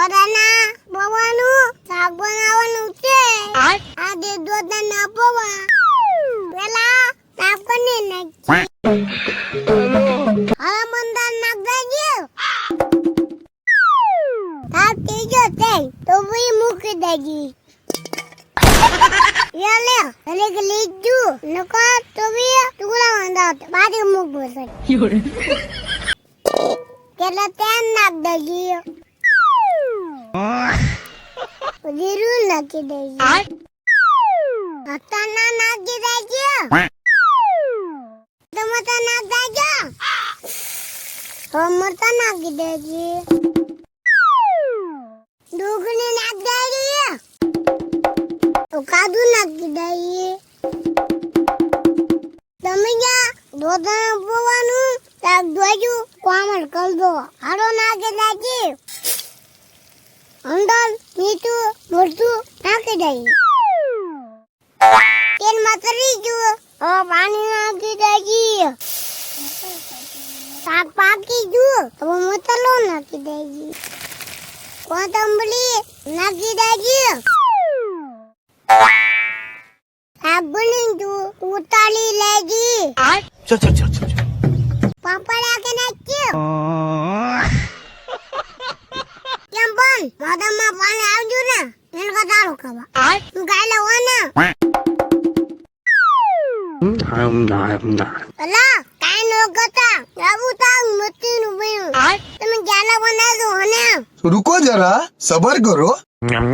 દોરાના પવાનું શાક બનાવવાનું છે. આજે દોરા ના પવા પેલા સાફ કરી નાખી. હવે મંદાર નાખ દેજો. સાફ થઈ ગયો છે તો ભાઈ મૂકી દેજી. લે અરે કે લીધુ નકો તો બી ટુકડા વાંધા બારી મૂકવો છે. કેટલા તેલ નાખ દેજી. જીરું નાખી દેજી. અત્યારના નાખી દેજો. ટમાટર નાખ દેજો. ટમાટર નાખી દેજી. ડુંગળી નાખ દેજી. કાજુ નાખી દઈએ. તમે જ્યાં દોધાને પોવાનું શાક ધોયું કોમળ કરી દો. હારો નાખી દેજી. અંદર મીઠું મરચું નાખી દઈએ. તેલમાં તરી ગયું. હવે પાણી નાખી દેજી. શાક પાકી ગયું. હવે મસાલો નાખી દેજી. કોથમરી નાખી દેજી. શાક બની ગયું. ઉતારી લેજી. ચલ. પાપડા કે નાખ્યું. કેમ પણ મોઢામાં પાણી આવજુ ને એને કદાળો ખાવા. હું ગાયલા હોને. અલા કાઈ નો ગતા. આબુ તાંગ મતીનું બન્યું. તમે ગાયલા બનાવજો હોને. रुको जरा सबर करो. પણ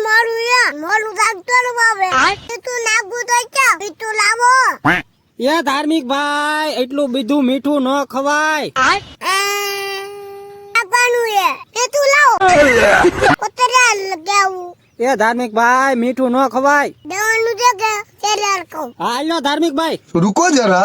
મોડું યા મોડું થાકતો ને બાબે. તું નાખું તો ક્યાં તું લાવો. એ ધાર્મિક ભાઈ એટલું બધું મીઠું ન ખવાય. નાખવાનું એ તું લાવો. ઉતર્યા લગાવું. એ ધાર્મિક ભાઈ મીઠું ન ખવાય. દેવાનું છે કે શેર કહું. હાલો ધાર્મિક ભાઈ रुको जरा